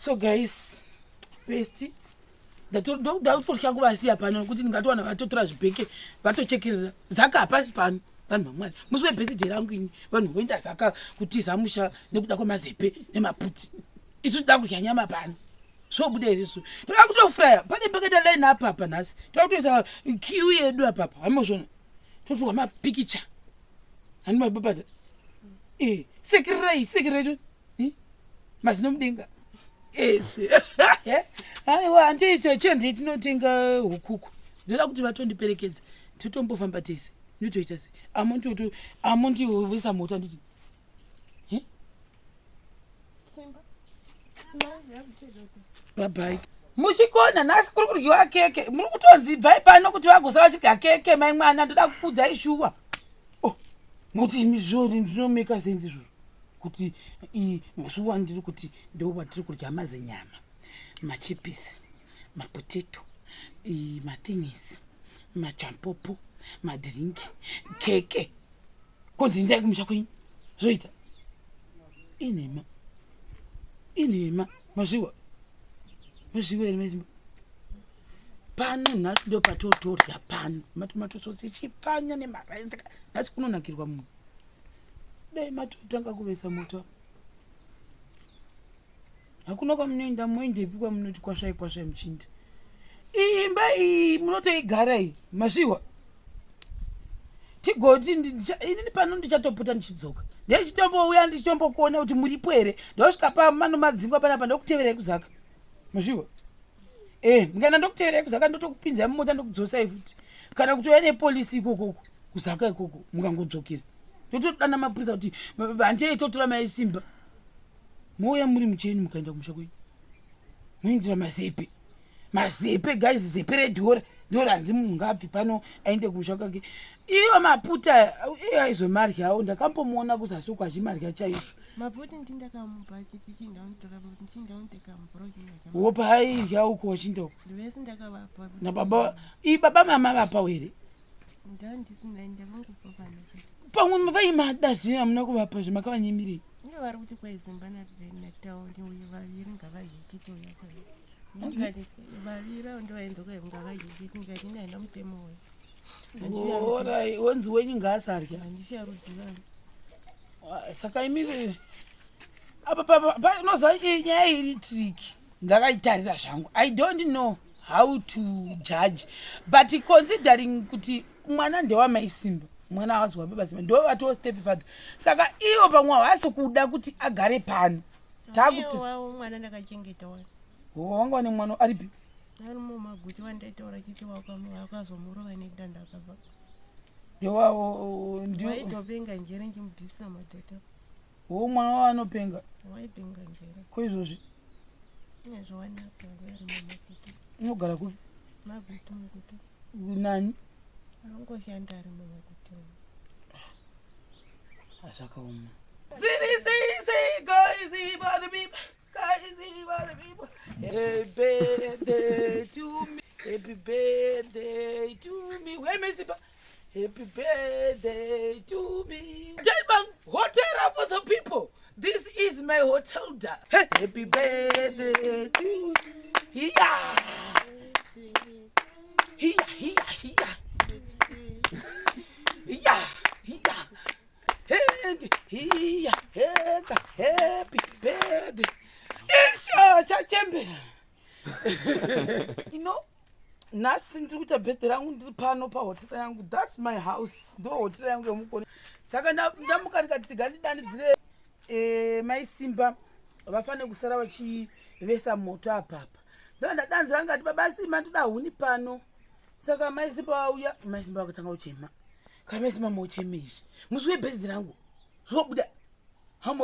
So guys, besti ndakutorya kuvasiya pano kuti ndingatowana vatotora zvibheke vatochekerera zaka hapasi pano. Vanhu vamwari musiwe birthday rangu ini vanhu voenda zaka kuti zamusha nekuda kwemazepe nemaputi isu tida kudya nyama pano zvobuda here isu toda kutofraya pane paketa line apa apa nhasi toda kutoisa kiu yedu apapa hamozvona totorwa mapikicha hani mababata sekirirei mazino mudenga eshe aiwa handiite chendi tinotenga hukuku ndoda kuti vatondiperekedza titombofamba tese ndotoita se amondivisa moto anditi bye muchikona nhasi kuri kudyiwa keke muri kutonzi bvai pano kuti vagosara vachidya keke mai mwana ndoda kukudzai shuwa muti zvinomeka sense izvozvo kuti shuwa ndiri kuti ndova tiri kudya mazenyama machipisi mapotato mathingisi machampopo madhiringi keke konzi ndai kumusha kwenyu zvoita inhema mazviwa here mazimba pano nhasi ndo patotorya pano matomato sosi chipfanya nemaraisi nhasi kunonakirwa munhu dai matotanga kuvesa moto hakuna kwamunoenda moendepi kwamunoti kwashai muchinda imba iyi munotoigara iyi mazviwa tigoti inini pano ndichatopota ndichidzoka ndechitombouya ndichitombokuona kuti muripo here ndosvika pamano madzingwa panapa ndokuteverai kuzaka mazviwa ndikaenda ndokuteverai kuzaka ndotokupinzai mumota ndokudzosai futi kana kutouya nepolisi ikoko kuzaka ikoko mukangodzokera ndotodana mapurisa kuti handei totora maisimba mouya muri mucheni mukaenda kumusha kwenyu moindira mazepe guys zepe redhora ndoranzi munhu ngabvi pano aende kumusha kwake iwo maputa aizomaryawo ndakambomuona kuzasuku achimarya chaizvo maputi ndindakamupa chiti chindaunotekamubrok wopa airya uko wachinda uko ndivese ndakavapa nababa baba mama vapa here ndandisina ndakangupa pano pamwe vaimada zvino hamuna kuvapa zvemakavanemirei ine vari kuti kwaizimba nataundi uyo vaviri ngavazvichitoyasa vaviri avo ndovaenza kwai ngavazvichiti ngati naina mutemo wayo orai wenzi wenyu ngaasarya handicharudzi saka imi apa noza nyaya iri triki ndakaitarira zvangu I don't know how to judge but considering kuti mwana ndewamaisimba mwana awazwa baba simba ndo vatoo step father saka iwo pamwe havasi kuda kuti agare pano takuti mwana ndakachengeta wani wangu wane mwana aripi ari mumaguti wandaitaura chiti wakazomurova nedanda akabva ndowawo waitopenga njere nchimubvisisa madhata mwana wavo anopenga waipenga njere koizvozvi inezvawanapengari mumaguti unogara kupi maguti muguti nani anongoshanda ari mumaguti azvakaoma Happy birthday to me. Happy birthday to me. Where is it? Happy birthday to me. Bang, hotel for the people. This is my hotel. Happy birthday to me. Yeah. And happy birthday. Chachembera. Nhasi ndiri kuita birthday rangu ndiri pano pahotela yangu. That's my house. Ndo hotela yangu yomukoni. Saka ndamuka ndikati tigandidanidzire maisimba vafane kusara vachivesa moto apapa. Ndodanzira ngati baba Simba ndoda huni pano. Saka maisimba vauya maisimba vakatanga kuchema. Kana maisimba mochema izvi. Musi webirthday rangu. Zvobuda. I'm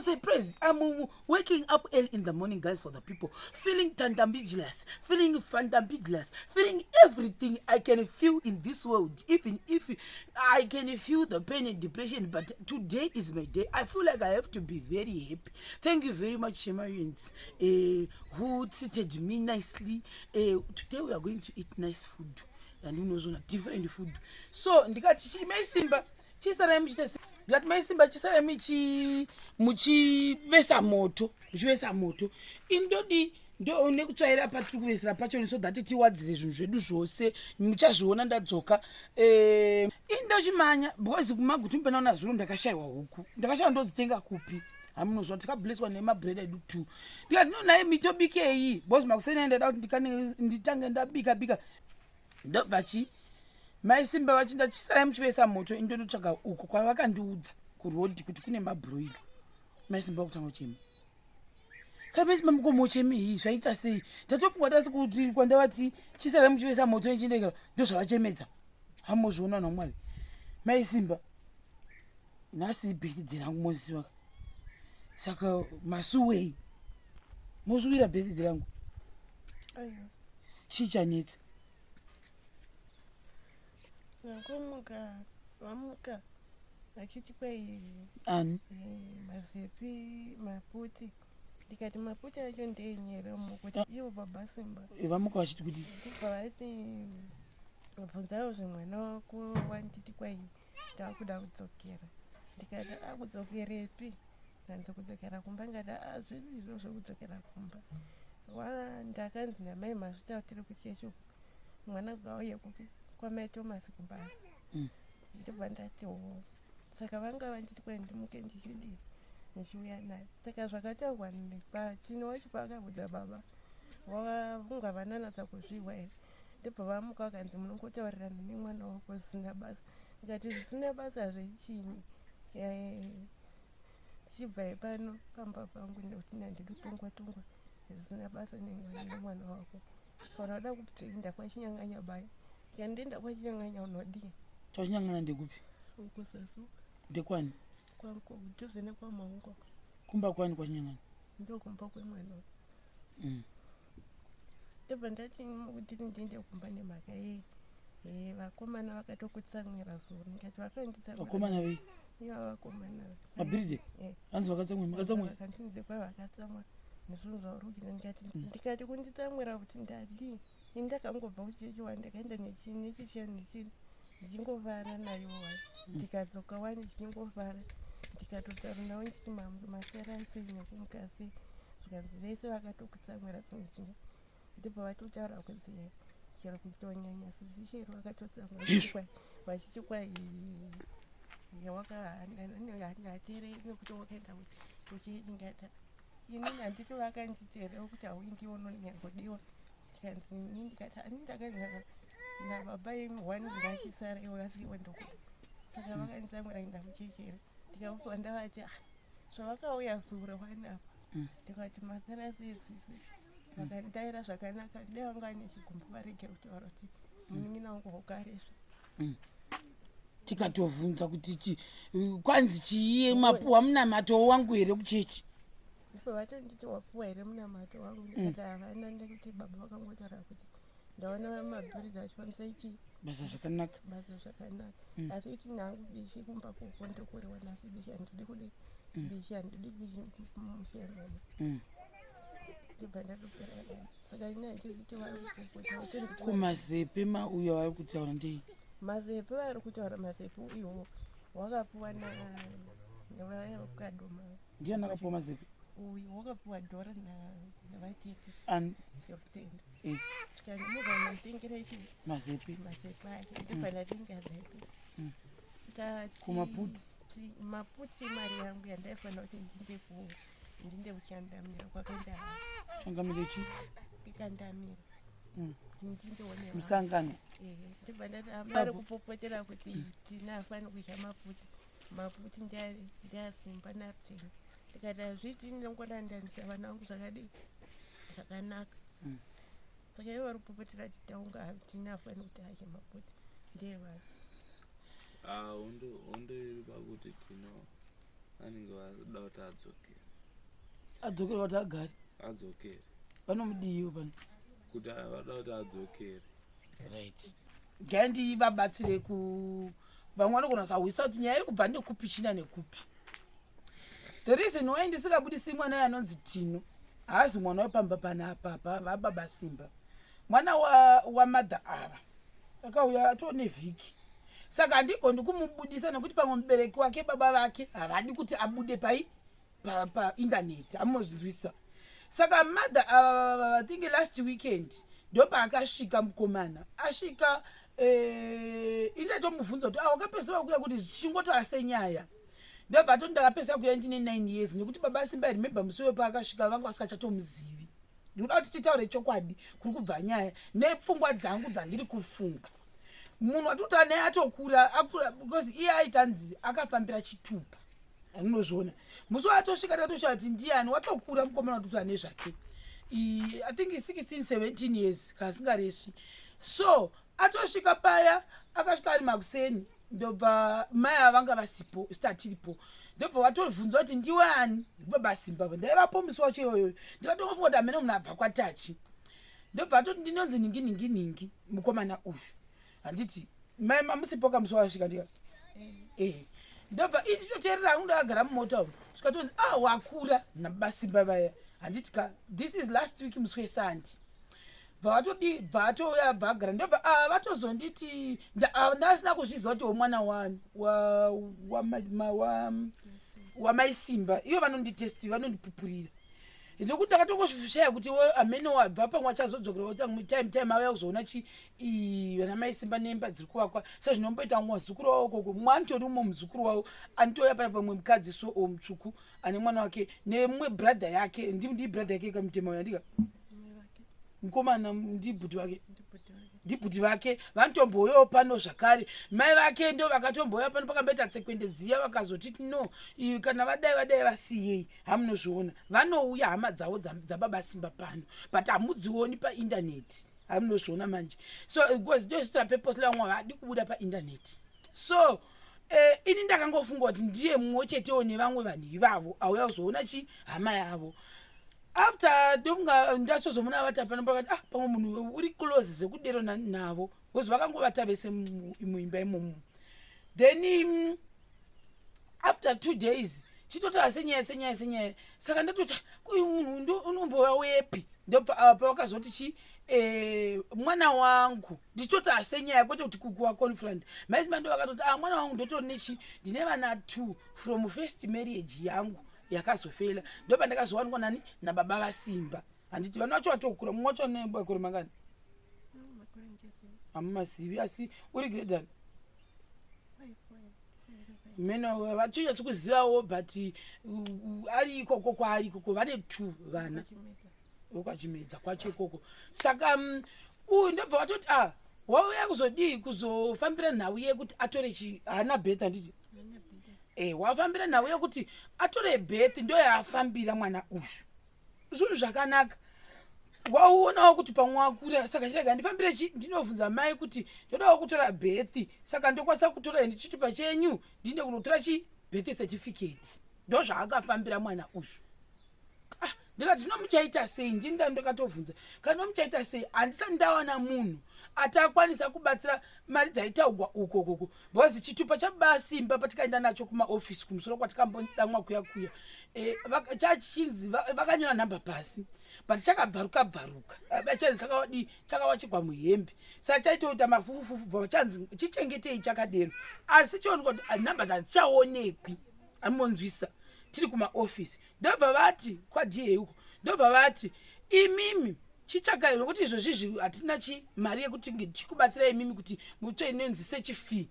surprised. I'm waking up early in the morning, guys, for the people. Feeling tandambidulous, feeling fandambidulous, feeling everything I can feel in this world. Even if I can feel the pain and depression, but today is my day. I feel like I have to be very happy. Thank you very much, Shemarians, who treated me nicely. Today we are going to eat nice food. And who knows, different food. So, ndikati Simba, chisara mchita ndikati maisimba chisara muchivesa moto uchivesa moto indodi ndo nekutsvaira patiri kuvesera pacho so that tiwadzire zvinhu zvedu zvose muchazviona ndadzoka indochimanya because kumagutu mupena zuro ndakashayiwa huku ndakashayiwa ndodzitenga kupi hamunozva tikableswa nemabhred edu 2 ndikati nonaye mitobikei because makuseni ndada kuti nditange ndabika ndobva maisimba vachinda chisarai muchivesa moto indondotsvaga uko kwavakandiudza kurodhi kuti kune mabroili maisimba kutanga uchema kamesimamikomochemi hii zvaita sei tatopfungwa tasi kuti kwandavati chisarai muchivesa moto ichindekera ndo zvavachemedza hamozviona namwari maisimba nhasi birthday rangu moziwaka saka masuwei mosuvira birthday rangu chichanetsa vamuka vachiti kwai ani mazepi maputi ndikati maputi acho ndeenyera mukuti ivo baba Simba vamuka vachiti kuti ndibva vati bvunzawo zvemwana wako wanditi kwai taakuda kudzokera ndikati akudzokerepi ndanze kudzokera kumba ngati azvisizvo zvokudzokera kumba ndakanzi namai mazvita tiri kuchecho mwana gauye kupi kwamai Tomasi kubasa ndibva ndati ho saka vanga vanditi kwai ndimuke ndichidii nichiuya naye saka zvakataurwa patini wacho paakabudza baba vunga vananatsa kuzviwa here ndibva vamuka vakanzi munongotaurirana nemwana wako zvisina basa ndikati zvisina basa zvechinyi chibva ipano pamba pangu nekuti ndandidi tongwa zvisina basa nemwana wako kana uda kuenda kwachinyanganya bayo kandienda kwachinyanganya unodii chachinyanganya ndekupi ukusasu ndekwani kwangu kudhuze nekwamaungo kumba kwani kwachinyanganya ndokumba kwemwana ndibva ndati kuti ndiende kumba nemhaka yei vakomana vakatokutsamwira zuro ndikati vakanditsamwira vakomana vei iva vakomana mabiride hanzi vakatsamwira makatsamwira vakandinze kwai vakatsamwa nezvinhu zvaurukira ndikati kunditsamwira kuti ndadii indakangobva kuchecho wandakaenda nechishiya ndichingovara nayo wai ndikadzoka wani ndichingofara ndikatotaura nawo ndichiti masara asei nekumukasi zvikanzi vese vakatokutsamwira zvinhu zvino ndibva vatotaura kuti chero kutonyanya sisi chero vakatotsamwira vachiti kwai wakahaterei nekuti wakaenda kuchidingata inini handiti vakanditerewo kuti hauindi unonyangodiwa ndikanzi ini ndikati ani ndakanyanga nababa emu1 ngachisara iwo asiiwa ndokuda saka vakanditsamwira inda muchechera ndikabva ndavati zvavakauya zuro wanapa ndikati masara seisisi vakandaira zvakanaka dai vanga ane chigumbu varege kutaura kuti munin'ina wangu hokaresva tikatobvunza kuti kwanzi chii mapuwa munamato wangu here kuchechi ipo vatonditi wapuwa here munamato wangu ndikati havana ndekuti baba vakangotaura kuti ndaona mabhiridi achifambisa ichi basa zvakanaka asi ichi nhangu bishi kumba koko ndokuriwa nasi bishi handidi kudi bishi handidi bishi mushenomo ndibva ndatopera saka ina handiziti vari kukokota kumazepe mauyo vari kutaura ndei mazepe vari kutaura mazepe iwo wakapuwa nevakadoma ndiani akapuwa mazepe uyu wakapuwa dhora navachiti yokutenda tikandimugana mutengera ichi mazepe ake ndibva ndatenga zepe kumaputi maputi mari yangu yandaifanira kuti ndinde kuchandamira kwakaenda changamire chi ikandamira ndindoonera musangano ndibva ndati amari kupopotera kuti tinafana kuita maputi ndiasimba narutenga ndikati azviti ndinongona ndanisa vana vangu zvakadii zvakanaka saka ivo vari kupopotera titaunga tinafana kuti ache maputi ndevanhu undoiriva kuti tino anenge vada kuti adzokere kuti agare adzokere vanomudiiwo pano kuti vada kuti adzokere right gandivabatsire vamwe vanogona sahwisa kuti nyaya iri kubva nekupi china nekupi the reason why ndisikabudisi mwana yanonzi Tino haasi mwana wepamba panapa vababa Simba mwana wamadha ava akauya atone vhiki saka handigoni kumubudisa nekuti pamwe mubereki wake baba vake havadi kuti abude paindaneti amuzvinzwisa. Saka mother I think last weekend ndopa akasvika mukomana asvika indatomubvunza kuti wakapedzera kuya kuti zvichingotova senyaya. Ndobva ndakapedzera kuya ndine 9 years nekuti baba Simba remember musi paakasvika vanga vasingachatomuzivi. Ndikuda kuti titaure chokwadi kuri kubva nyaya nepfungwa dzangu dzandiri kufunga. Munhu watoti naye atokura because iye aitanzi akafambira chitupa. Anozviona musi watosvika tatosvika kuti ndiani watokura mukomana watoti ane zvake I think 16-17 years kasingareshi. So atosvika paya akasvika ari makuseni ndobva mai avanga vasipo statiripo ndobva watovhunza kuti ndiwani baba Simba ndaivapo musi wacho iyoyo ndikatongofunga kuti amene munhu abva kwatachi ndobva atoti ndinonzi ningi mukomana uyu handiti mai mamusipo kamusi wasvika ndika ndobva itoteerera hangu ndakagara mumota umu zvikatonzi wakura nababa Simba vaya handiti ka this is last week musi wesandi bvatouya bhagara ndobva vatozonditi ndasina kuzviziva kuti womwana wani wamaisimba ivo vanonditesti vanondipupurira ndokuti ndakatongoshaya kuti amene wabva pamwe achazodzokera time auya kuzoona vana maisimba nemba dziri kuvakwa sezvinomboita mwazukuru wavo koko mwanitori umwe muzukuru wavo anitoya pana pamwe mukadzi so mutsvuku ane mwana wake nemumwe brother yake ndii brother yake kamutema uya ndika mukomana ndibhuti vake vanotomboyawo pano zvakare mai vake ndo vakatomboya pano pakamboita tsekwende dziya vakazotiti no kana vadai vasiyei hamunozviona vanouya hama dzavo dzababa Simba pano but hamudzioni paindaneti hamunozviona manje so because ndosvitira purposely vamwe havadi kubuda paindaneti so ini ndakangofunga kuti ndiye mumwe chetewo nevamwe vanhu ivavo auya kuzoona hama yavo. After ndachozomuna vatapana pakati pamwe munhu uri close zvekudero navo because vakangovata vese muimba imomo. Then after 2 days chitotora senyaya saka ndatoti uyu munhu unombowepi ndobva pavakazoti mwana wangu ndichitotora senyaya kwete kuti kukuwa confront maizima ndo vakatoti mwana wangu ndotori ndine vana 2 from first marriage yangu yakazofela ndoba ndakazowanikwa nani nababa vaSimba handiti vana vacho vatokura mumwe wacho nebakore mangani hamumazivi asi uri gredani meno vachonyatsi kuzivawo but ari ikoko kwaari ikoko vane 2 vana okwachimedza kwacho ikoko saka uyu ndobva vatoti wauya kuzodii kuzofambira nhau yekuti atore haana birth handiti wafambira nhau yekuti atore birth ndo yaafambira mwana uyu zvinhu zvakanaka wauonawo kuti pamwe wakura saka chirega ndifambire ndinovhunza mai kuti ndodawo kutora birth saka ndokwanisa kutora chitupa chenyu ndine kunotora birth certificate ndo zvaakafambira mwana uyu ndikati zvinomuchaita sei ndinda ndakatovhunza kana nomuchaita sei handisati ndawana munhu atakwanisa kubatsira mari dzaitaugwa ukokoko because chitupa chababa Simba patikaenda nacho kumaofisi kumusoro kwatikambodamwa kuya chachinzi vakanyora nhamba pasi but chakabharuka chakawachigwa muhembe saka chaitoita mafufufufu bva vachanzi chichengetei chakadero asi chionekwa kuti nhamba dzichaonekwi anomonzwisa tiri kumaofisi ndobva vati kwadhiye uko ndobva vati imimi chichakai nokuti izvozvizvi hatina mari yekuti chikubatsira imimi kuti mutsvo inonzi sechifee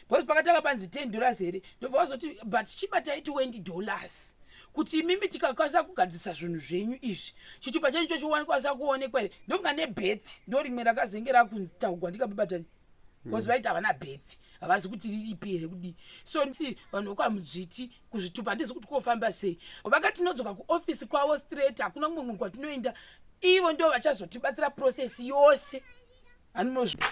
because pakatanga panzi $10 here ndobva vazoti but chibatai $20 kuti imimi tikakwanisa kugadzisa zvinhu zvenyu izvi chitupa chenyu cho chiwanikwanisa kuonekwa here ndonga nebirth ndo rimwe rakazenge rakutaugwa ndikababatani because vaiti havana birth havazi kuti riripi here kudii so ndisi vanhu vokwamudzviti kuzvitupa handisi kuti kofamba sei vakati nodzoka kuofisi kwavo straight hakuna mumwe munhu kwatinoenda ivo ndo vachazotibatsira process yose haninozvi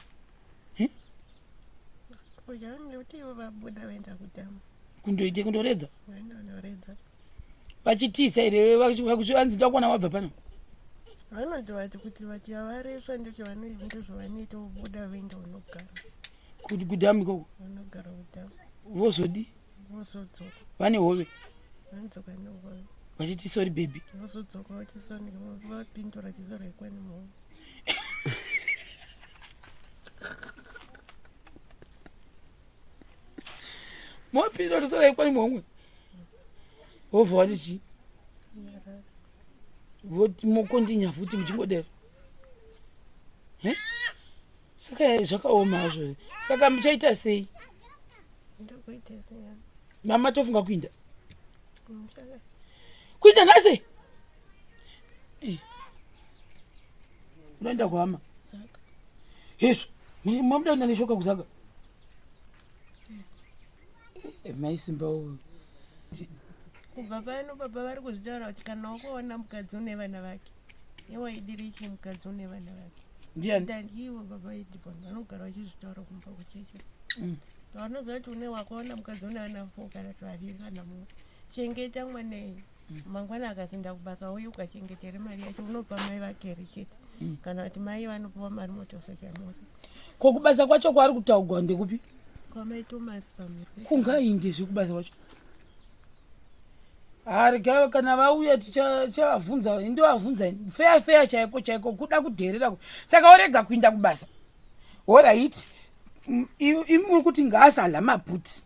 kuti ivo vabuda vaenda kutama kundoite kundoredza vaindonoredza vachitiza here vanzi ndakuona wabva pano vanoti vati kuti vati havareswa ndozvavanoita vobuda vaenda unogara kuti kudhamu ikoko vanogara kudhamu vozodi vozodzoka vane hove vanodzoka nehove vachiti sorry baby vozodzoka vachisoni vapindura chizoro ikwani muhove mopindura chisoro ikwani muhomwe wobva vati chii voti mokondinya futi muchingodero saka zvakaoma zvo saka muchaita sei ndokuita seya mama tofunga kuinda muchaka kuinda nhasi unoenda kuhama saka hezvo mamuda kuenda neshoka kusaga maisimbawo kubva pano baba vari kuzvitaura kuti kana wakaona mukadzi une vana vake iwaidirichi mukadzi une vana vake ndiani ndandiwo baba edipon vanogara vachizvitaura kumba kuchecho vanoziva kuti une wakaona mukadzi une vana 4 kana 2 kana mumwe chengeta mwanei mangwana akazinda kubasa uye ukachengetere mari yacho unopa mai vake richete kana kuti mai vanopiwa mari motoseka mose kokubasa kwacho kwari kutaugwa ndekupi kwamai Thomas pamiri kungainde zvekubasa kwacho harigava kana vauya tichavabvunza indovabvunza feya chaiko chaiko kuda kudherera saka warega kuinda kubasa oright imi kuti ngaasala mabhuti